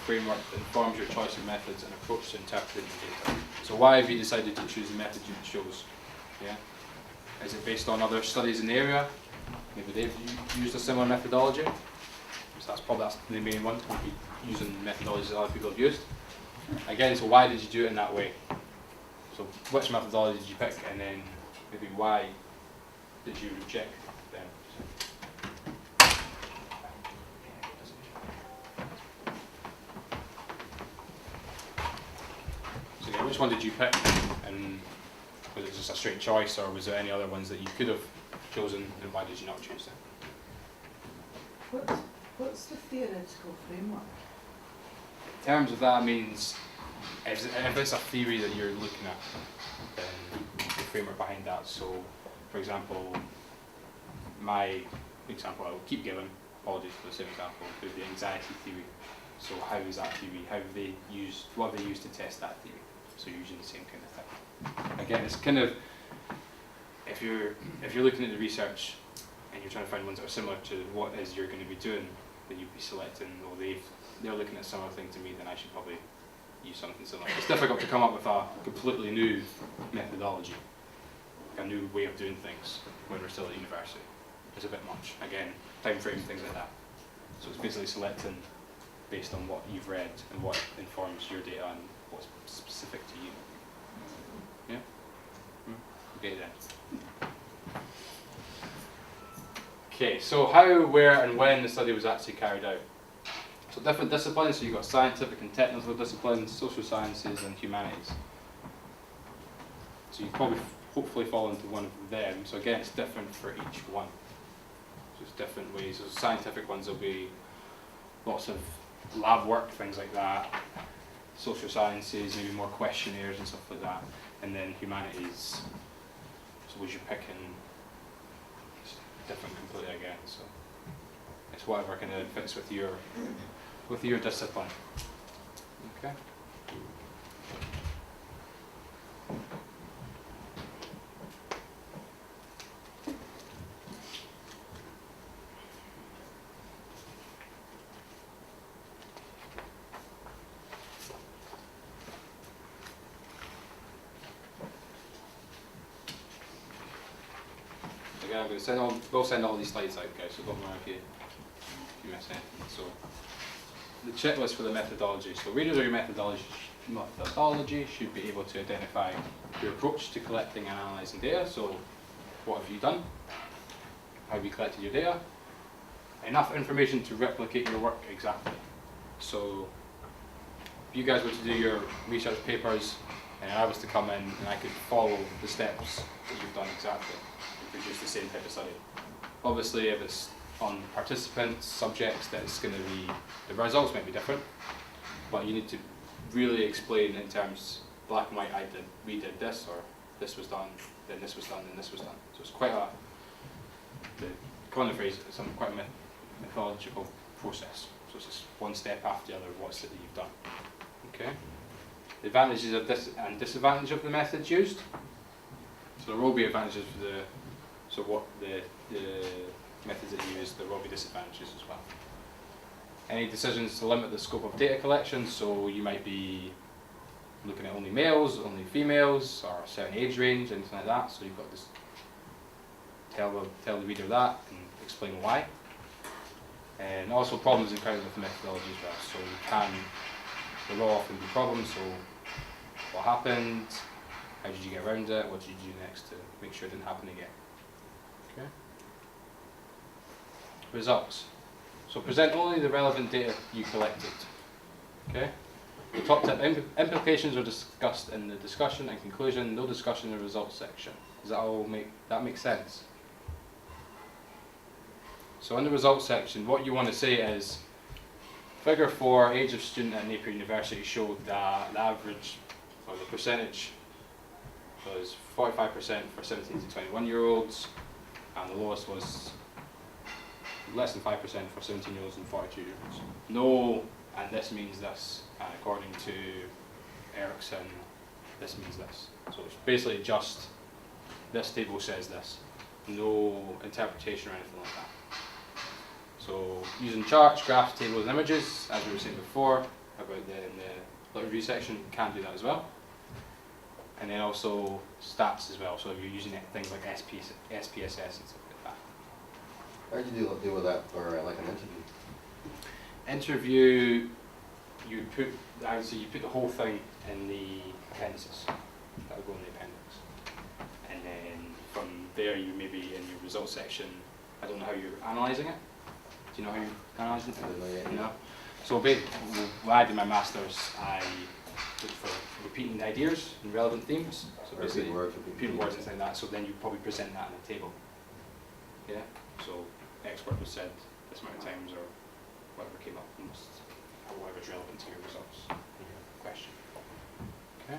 framework that informs your choice of methods and approach to interpreting the data. So why have you decided to choose the method you chose? Yeah? Is it based on other studies in the area? Maybe they've used a similar methodology. So that's the main one, would be using methodologies that other people have used. Again, so why did you do it in that way? So which methodology did you pick, and then maybe why did you reject them? So again, which one did you pick, and was it just a straight choice, or was there any other ones that you could have chosen, and why did you not choose them? What's the theoretical framework? In terms of that, means if it's a theory that you're looking at, then the framework behind that. So, for example, my example I will keep giving, apologies for the same example, would be the anxiety theory. So how is that theory? What have they used to test that theory? So using the same kind of thing. Again, it's kind of, if you're looking at the research and you're trying to find ones that are similar to what is you're going to be doing, then you'd be selecting, well, they're looking at a similar thing to me, then I should probably use something similar. It's difficult to come up with a completely new methodology, like a new way of doing things when we're still at university. It's a bit much. Again, time frame, things like that. So it's basically selecting based on what you've read and what informs your data and what's specific to you. Yeah? Okay then. Okay, so how, where and when the study was actually carried out. So different disciplines, so you've got scientific and technical disciplines, social sciences and humanities. So you probably hopefully fall into one of them. So again, it's different for each one. So it's different ways. So scientific ones will be lots of lab work, things like that. Social sciences, maybe more questionnaires and stuff like that. And then humanities, so as you're picking, it's different completely again. So it's whatever kind of fits with your discipline. Okay. Again, I'm going to we'll send all these slides out, guys, so don't worry if you miss anything. So the checklist for the methodology. So readers of your methodology should be able to identify your approach to collecting and analysing data. So what have you done? How have you collected your data? Enough information to replicate your work exactly. So if you guys were to do your research papers and I was to come in and I could follow the steps that you've done exactly and produce the same type of study. Obviously if it's on participants, subjects, that it's going to be, the results might be different, but you need to really explain in terms, black and white, we did this, or this was done, then this was done, then this was done. So it's quite the common phrase, it's quite a methodological process. So it's just one step after the other, what's it that you've done. Okay. The advantages of this and disadvantages of the methods used. So there will be advantages for the methods that you use, there will be disadvantages as well. Any decisions to limit the scope of data collection, so you might be looking at only males, only females, or a certain age range, anything like that, so you've got to tell the reader that and explain why. And also problems encountered with the methodology as well, so there will often be problems, so what happened, how did you get around it, what did you do next to make sure it didn't happen again. Okay. Results. So present only the relevant data you collected. Okay. The top tip, implications are discussed in the discussion and conclusion, no discussion in the results section. Does that all make sense? So in the results section, what you want to say is, figure 4, age of student at Napier University showed that the average, or the percentage, was 45% for 17 to 21-year-olds, and the lowest was less than 5% for 17-year-olds and 42-year-olds. No, and this means this, and according to Erickson, this means this. So it's basically just, this table says this. No interpretation or anything like that. So using charts, graphs, tables, and images, as we were saying before, about in the lit review section can do that as well. And then also stats as well, so if you're using things like SPSS and stuff like that. How do you deal with that for like an interview? Interview, I would say you put the whole thing in the appendices. That will go in the appendix. And then from there you maybe in your results section, I don't know how you're analysing it. Do you know how you're analysing it? I don't know yet. No. So when I did my masters, I looked for repeating ideas and relevant themes. So basically, repeating words and things like that. So then you probably present that in a table. Yeah. So expert was said this amount of times, or whatever came up, or whatever's relevant to your results in your question. Okay.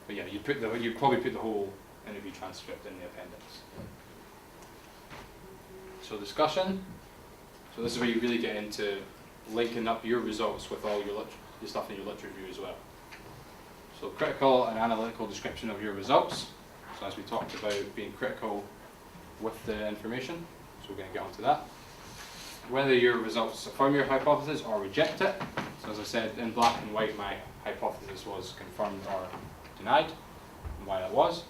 But yeah, you probably put the whole interview transcript in the appendix. So discussion. So this is where you really get into linking up your results with all your stuff in your lit review as well. So critical and analytical description of your results. So as we talked about being critical with the information, so we're going to get onto that. Whether your results affirm your hypothesis or reject it. So as I said, in black and white, my hypothesis was confirmed or denied, and why that was.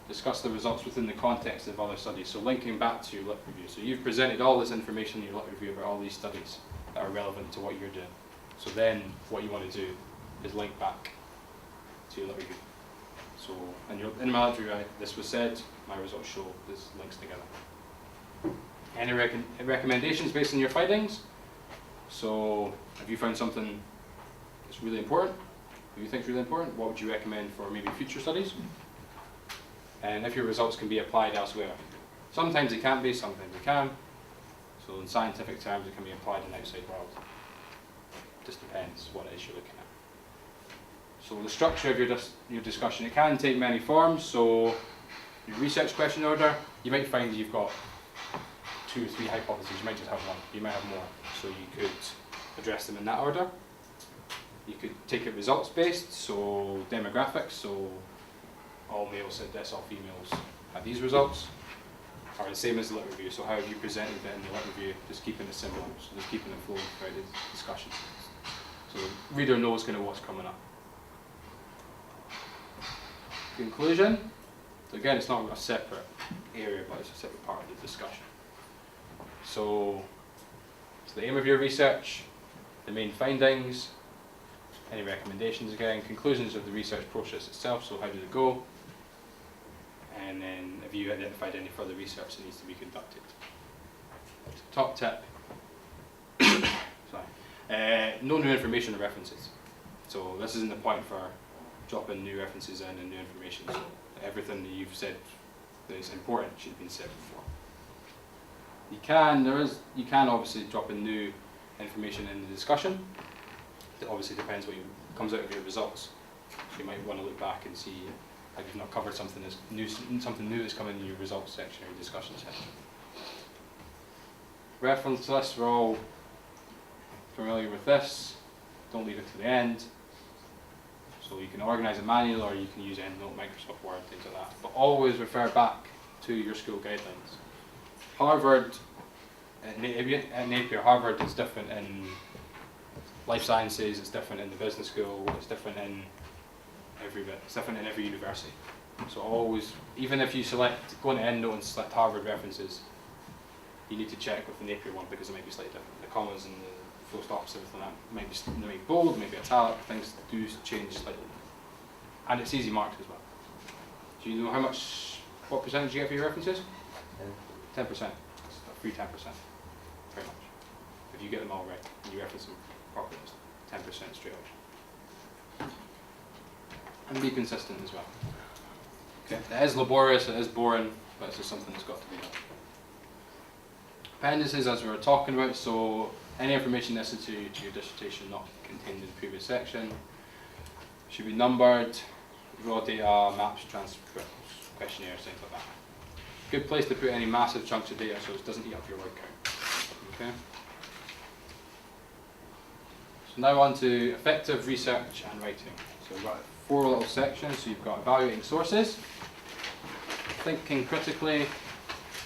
Discuss the results within the context of other studies. So linking back to your lit review. So you've presented all this information in your lit review about all these studies that are relevant to what you're doing. So then what you want to do is link back to your lit review. So in my lit review, this was said, my results show this links together. Any recommendations based on your findings? So if you found something that's really important, or you think is really important, what would you recommend for maybe future studies? And if your results can be applied elsewhere. Sometimes they can't be, sometimes they can. So in scientific terms, it can be applied in the outside world. Just depends what it is you're looking at. So the structure of your discussion, it can take many forms. So your research question order, you might find you've got 2 or 3 hypotheses, you might just have one, you might have more. So you could address them in that order. You could take it results based, so demographics, so all males said this, all females had these results. Or the same as the lit review, so how have you presented it in the lit review, just keeping it simple, so just keeping it flowing throughout the discussion. So the reader knows kind of what's coming up. Conclusion. So again, it's not a separate area, but it's a separate part of the discussion. So it's the aim of your research, the main findings, any recommendations again, conclusions of the research process itself, so how did it go, and then have you identified any further research that needs to be conducted. Top tip, no new information or references. So this isn't the point for dropping new references in and new information, so everything that you've said that is important should have been said before. You can obviously drop in new information in the discussion. It obviously depends what comes out of your results. So you might want to look back and see if you've not covered something new that's coming in your results section or your discussion section. Reference lists, we're all familiar with this. Don't leave it to the end. So you can organise a manual or you can use EndNote, Microsoft Word, things like that. But always refer back to your school guidelines. Harvard, at Napier, Harvard is different in life sciences, it's different in the business school, it's different in every bit, it's different in every university. So always, even if you go into EndNote and select Harvard references, you need to check with the Napier one because it might be slightly different. The commas and the full stops, everything like that might be bold, maybe italic, things do change slightly. And it's easy marked as well. Do you know what percentage you get for your references? 10%. It's a free 10%, very much. If you get them all right and you reference them properly, it's 10% straight away. And be consistent as well. Okay. It is laborious, it is boring, but it's just something that's got to be done. Appendices, as we were talking about, so any information necessary to your dissertation not contained in the previous section should be numbered, raw data, maps, transcripts, questionnaires, things like that. Good place to put any massive chunks of data so it doesn't eat up your word count. Okay. So now on to effective research and writing. So we've got 4 little sections. So you've got evaluating sources, thinking critically,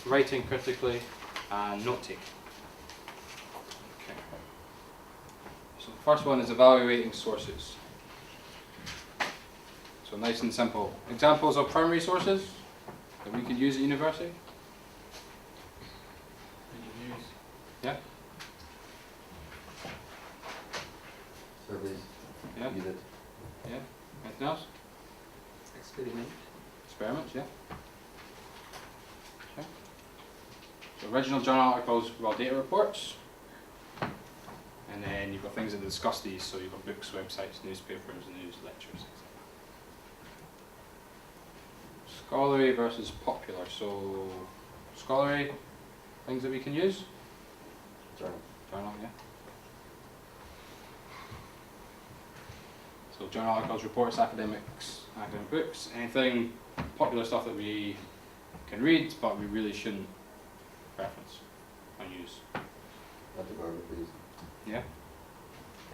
writing critically, and note taking. Okay. So First one is evaluating sources. So nice and simple. Examples of primary sources that we could use at university. Yeah? Surveys, Yeah? needed. Yeah? Anything else? Experiment. Experiments, yeah? Okay. So original journal articles, raw data reports. And then you've got things that discuss these, so you've got books, websites, newspapers, news, lectures, etc. Scholarly versus popular. So, scholarly, things that we can use. Journal. Journal, yeah. So journal articles, reports, academics, academic books, anything popular stuff that we can read, but we really shouldn't reference and use. Not the garbage, please. Yeah.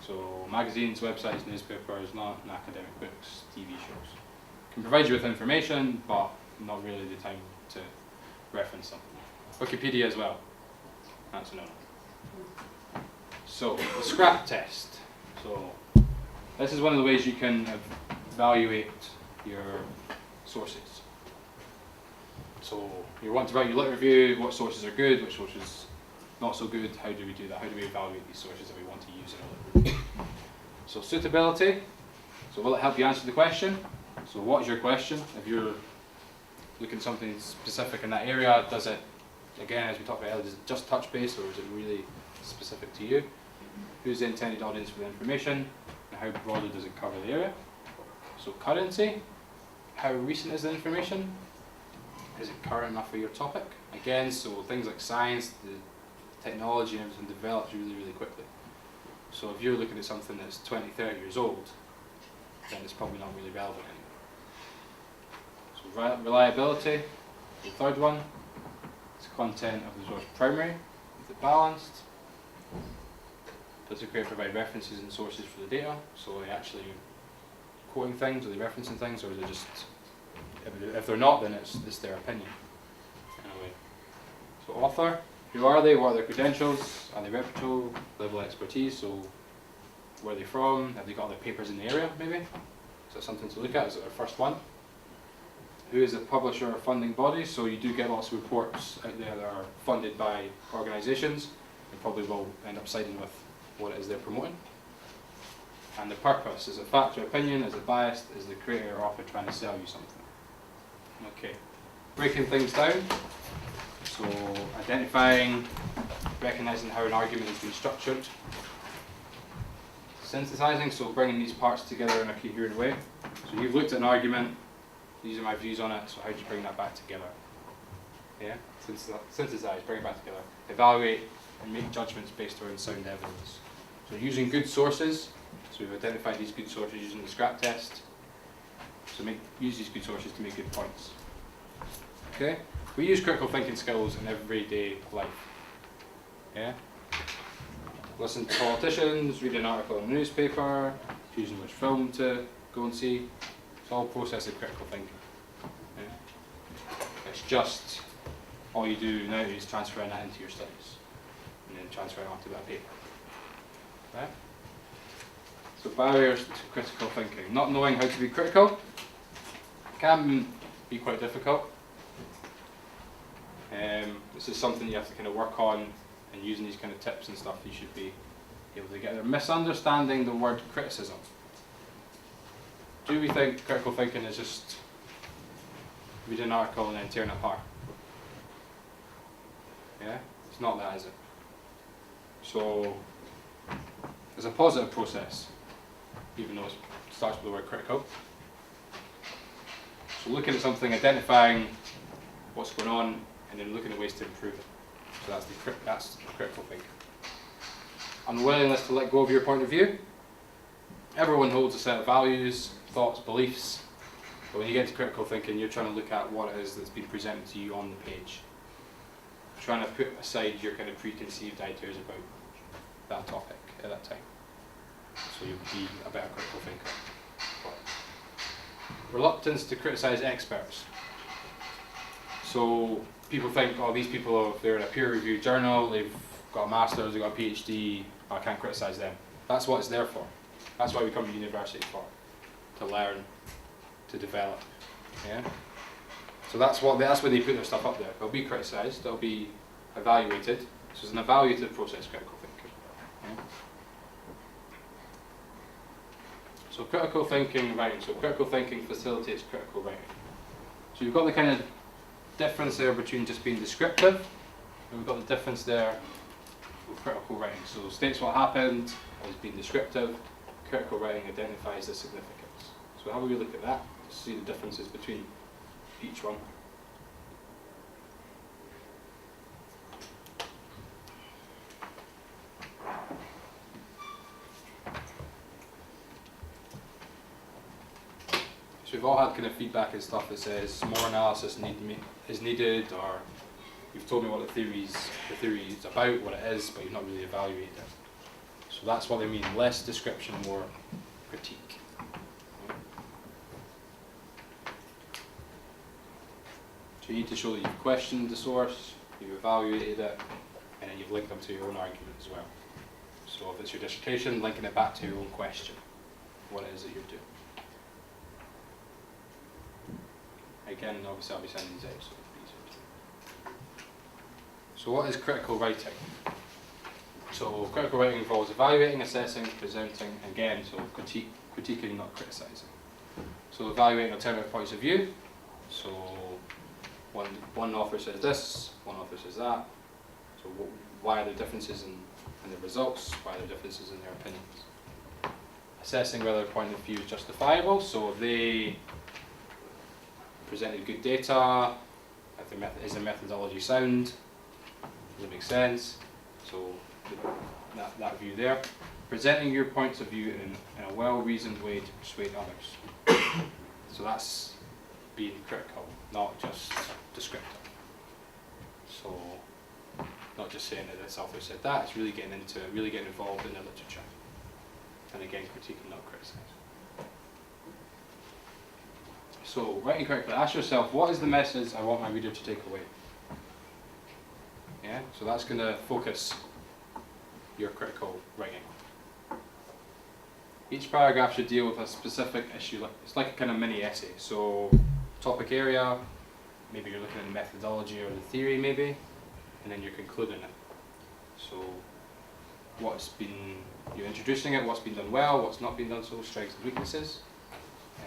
So magazines, websites, newspapers, not academic books, TV shows. Can provide you with information, but not really the time to reference them. Wikipedia as well. That's a no. So the scrap test. So this is one of the ways you can evaluate your sources. So you want to write your lit review, what sources are good, which sources not so good, how do we do that? How do we evaluate these sources that we want to use in a lit review? So suitability, so will it help you answer the question? So what is your question? If you're looking at something specific in that area, does it, again as we talked about earlier, does it just touch base or is it really specific to you? Who's the intended audience for the information? And how broadly does it cover the area? So currency, how recent is the information? Is it current enough for your topic? Again, so things like science, the technology and everything develops really, really quickly. So if you're looking at something that's 20, 30 years old, then it's probably not really relevant anymore. So reliability, the third one, is content of the source primary, is it balanced? Does the creator provide references and sources for the data? So are they actually quoting things, are they referencing things, or is it just, if they're not, then it's their opinion in a way. So author, who are they, what are their credentials, are they reputable, level of expertise, so where are they from, have they got other papers in the area maybe? Is that something to look at, is it their first one? Who is the publisher or funding body? So you do get lots of reports out there that are funded by organisations, you probably will end up siding with what it is they're promoting. And the purpose, is it fact or opinion, is it biased, is the creator or author trying to sell you something? Okay, breaking things down, so identifying, recognising how an argument has been structured, synthesising, so bringing these parts together in a coherent way. So you've looked at an argument, these are my views on it, so how do you bring that back together? Yeah, synthesise, bring it back together, evaluate and make judgments based on sound evidence. So using good sources, so we've identified these good sources using the scrap test. So use these good sources to make good points. Okay? We use critical thinking skills in everyday life. Yeah? Listen to politicians, read an article in the newspaper, choosing which film to go and see. It's all process of critical thinking. Yeah? It's just all you do now is transferring that into your studies and then transferring onto that paper. Right? So barriers to critical thinking. Not knowing how to be critical can be quite difficult. This is something you have to kind of work on, and using these kind of tips and stuff you should be able to get there. Misunderstanding the word criticism. Do we think critical thinking is just read an article and then tearing it apart? Yeah? It's not that, is it? So there's a positive process, even though it starts with the word critical. So looking at something, identifying what's going on, and then looking at ways to improve it. So that's the critical thinking. Unwillingness to let go of your point of view. Everyone holds a set of values, thoughts, beliefs, but when you get to critical thinking, you're trying to look at what it is that's been presented to you on the page. Trying to put aside your kind of preconceived ideas about that topic at that time. So you'll be a better critical thinker. Reluctance to criticise experts. So people think, oh, these people, they're in a peer-reviewed journal, they've got a master's, they've got a PhD, I can't criticise them. That's what it's there for. That's why we come to university for, to learn, to develop. Yeah. So that's where they put their stuff up there. They'll be criticised. They'll be evaluated. So it's an evaluative process, critical thinking. Yeah. So critical thinking writing. So critical thinking facilitates critical writing. So you've got the kind of difference there between just being descriptive, and we've got the difference there with critical writing. So states what happened as being descriptive. Critical writing identifies the significance. So how will we look at that to see the differences between each one? So we've all had kind of feedback and stuff that says more analysis is needed, or you've told me what the theory is about, what it is, but you've not really evaluated it. So that's what they mean, less description, more critique. So you need to show that you've questioned the source, you've evaluated it, and then you've linked them to your own argument as well. So if it's your dissertation, linking it back to your own question, what it is that you're doing. Again, obviously I'll be sending these out, so it'll be easier to. So what is critical writing? So critical writing involves evaluating, assessing, presenting, again, so critiquing, not criticising. So evaluating alternative points of view. So one author says this, one author says that. So why are there differences in the results? Why are there differences in their opinions? Assessing whether a point of view is justifiable. So if they presented good data, if is the methodology sound, does it make sense? So that view there. Presenting your points of view in a well-reasoned way to persuade others. So that's being critical, not just descriptive. So not just saying that this author said that, it's really getting into it, really getting involved in the literature. And again, critiquing, not criticising. So, writing correctly, ask yourself, what is the message I want my reader to take away? Yeah, so that's going to focus your critical writing. Each paragraph should deal with a specific issue. It's like a kind of mini essay. So, topic area, maybe you're looking at the methodology or the theory maybe, and then you're concluding it. So, you're introducing it, what's been done well, what's not been done so, strengths and weaknesses,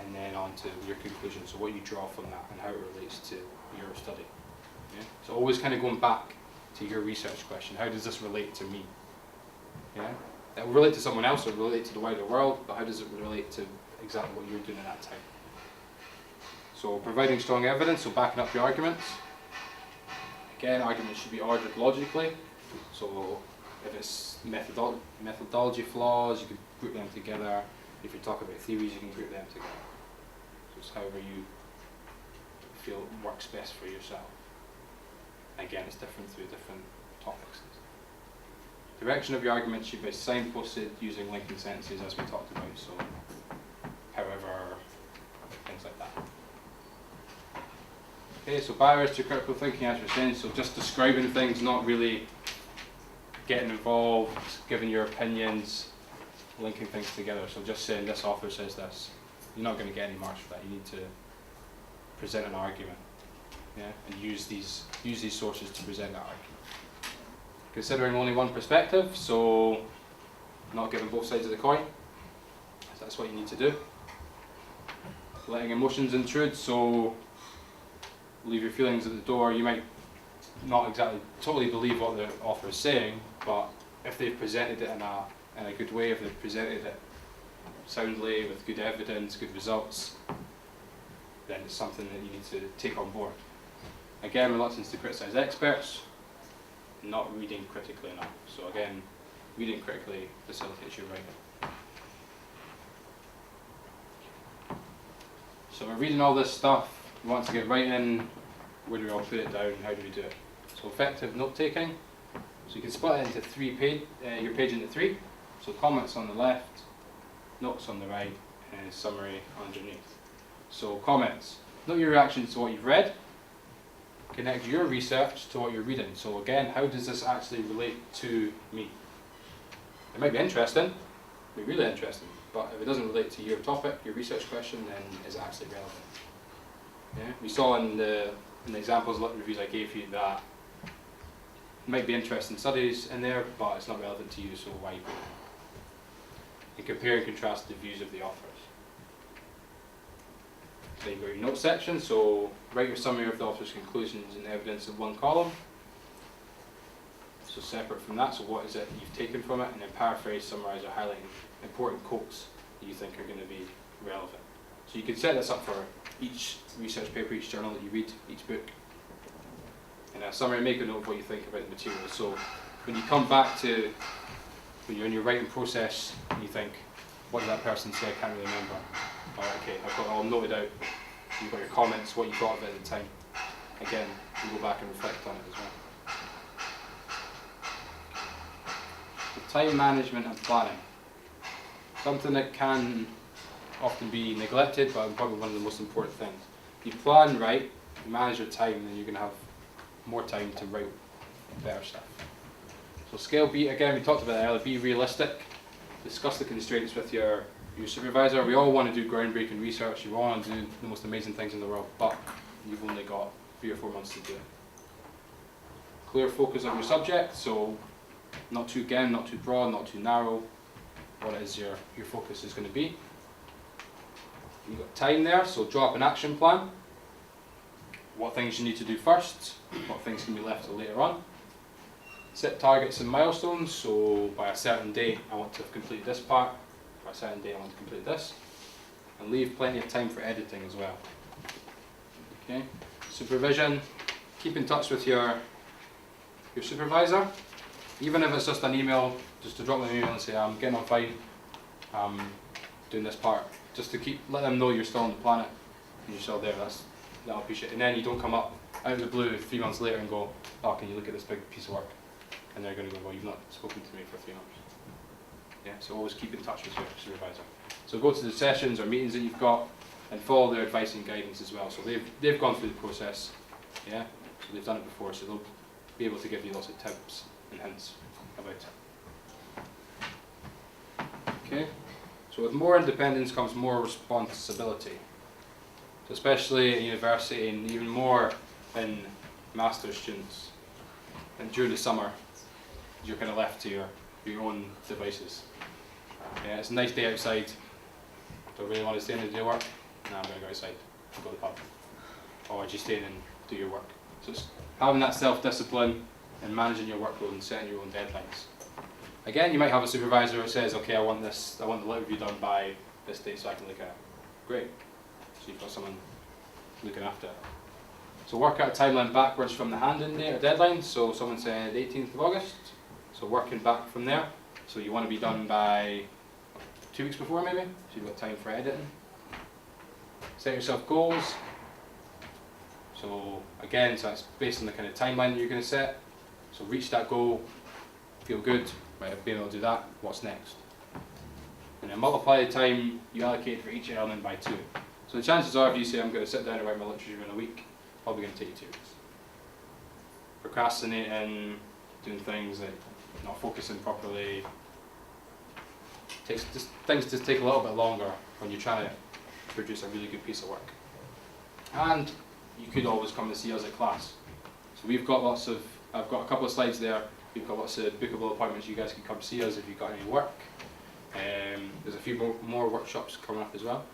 and then on to your conclusion, so what you draw from that and how it relates to your study. Yeah? So always kind of going back to your research question, how does this relate to me? Yeah? It will relate to someone else, or relate to the wider world, but how does it relate to exactly what you're doing at that time? So providing strong evidence, so backing up your arguments. Again, arguments should be ordered logically, so if it's methodology flaws, you could group them together. If you talk about theories, you can group them together. So it's however you feel works best for yourself. Again, it's different through different topics. Direction of your argument should be signposted using linking sentences, as we talked about. So, however, things like that. Okay, so barriers to critical thinking, as we're saying, so just describing things, not really getting involved, giving your opinions, linking things together. So just saying this author says this, you're not going to get any marks for that. You need to present an argument, yeah, and use these sources to present that argument. Considering only one perspective, so not giving both sides of the coin. That's what you need to do. Letting emotions intrude, so leave your feelings at the door. You might not exactly totally believe what the author is saying, but if they've presented it in a good way, if they've presented it soundly, with good evidence, good results, then it's something that you need to take on board. Again, reluctance to criticise experts, not reading critically enough. So again, reading critically facilitates your writing. So we're reading all this stuff, we want to get writing, where do we all put it down, how do we do it? So effective note taking, so you can split it into your page into three. So comments on the left, notes on the right, and summary underneath. So comments, note your reactions to what you've read, connect your research to what you're reading. So again, how does this actually relate to me? It might be interesting, be really interesting. But if it doesn't relate to your topic, your research question, then is it actually relevant? Yeah? We saw in the examples, lit reviews I gave you that might be interesting studies in there, but it's not relevant to you, so why put it? And compare and contrast the views of the authors. So you've got your notes section, so write your summary of the author's conclusions and evidence in one column. So separate from that, so what is it you've taken from it, and then paraphrase, summarise, or highlight important quotes that you think are going to be relevant. So you can set this up for each research paper, each journal that you read, each book. And a summary, make a note of what you think about the material. So when you come back to, when you're in your writing process, and you think, what did that person say, I can't really remember. Alright, okay, I've got it all noted out. You've got your comments, what you thought of it at the time. Again, you go back and reflect on it as well. So time management and planning. Something that can often be neglected, but probably one of the most important things. You plan right, you manage your time, then you're going to have more time to write better stuff. So scale B, again we talked about that earlier, be realistic. Discuss the constraints with your supervisor. We all want to do groundbreaking research, you all want to do the most amazing things in the world, but you've only got 3 or 4 months to do it. Clear focus on your subject, so not too broad, not too narrow. What it is your focus is going to be. You've got time there, so draw up an action plan. What things you need to do first, what things can be left till later on. Set targets and milestones, so by a certain date I want to have completed this part, by a certain date I want to complete this. And leave plenty of time for editing as well. Okay. Supervision, keep in touch with your supervisor, even if it's just an email, just to drop them an email and say I'm getting on fine, I'm doing this part, just to let them know you're still on the planet and you're still there. They'll appreciate it. And then you don't come up out of the blue 3 months later and go, oh, can you look at this big piece of work? And they're going to go, well, you've not spoken to me for 3 months. Yeah, so always keep in touch with your supervisor. So go to the sessions or meetings that you've got and follow their advice and guidance as well. So they've gone through the process, yeah, so they've done it before, so they'll be able to give you lots of tips and hints about it. Okay, so with more independence comes more responsibility. So especially in university and even more in master's students. And during the summer, you're kind of left to your own devices. Yeah, it's a nice day outside. Do I really want to stay in and do work? No, I'm going to go outside and go to the pub. Or just stay in and do your work. So it's having that self-discipline and managing your workload and setting your own deadlines. Again, you might have a supervisor who says, okay, I want the lit review done by this date so I can look at it. Great. So you've got someone looking after it. So work out a timeline backwards from the hand-in date or deadline. So someone said 18th of August. So working back from there. So you want to be done by 2 weeks before maybe. So you've got time for editing. Set yourself goals. So again, so that's based on the kind of timeline that you're going to set. So reach that goal, feel good, right, I've been able to do that, what's next? And then multiply the time you allocate for each element by 2. So the chances are if you say I'm going to sit down and write my literature in a week, probably going to take you 2 weeks. Procrastinating, doing things like not focusing properly, things just take a little bit longer when you're trying to produce a really good piece of work. And you could always come and see us at class. So we've got I've got a couple of slides there, we've got lots of bookable appointments, you guys can come see us if you've got any work. There's a few more workshops coming up as well.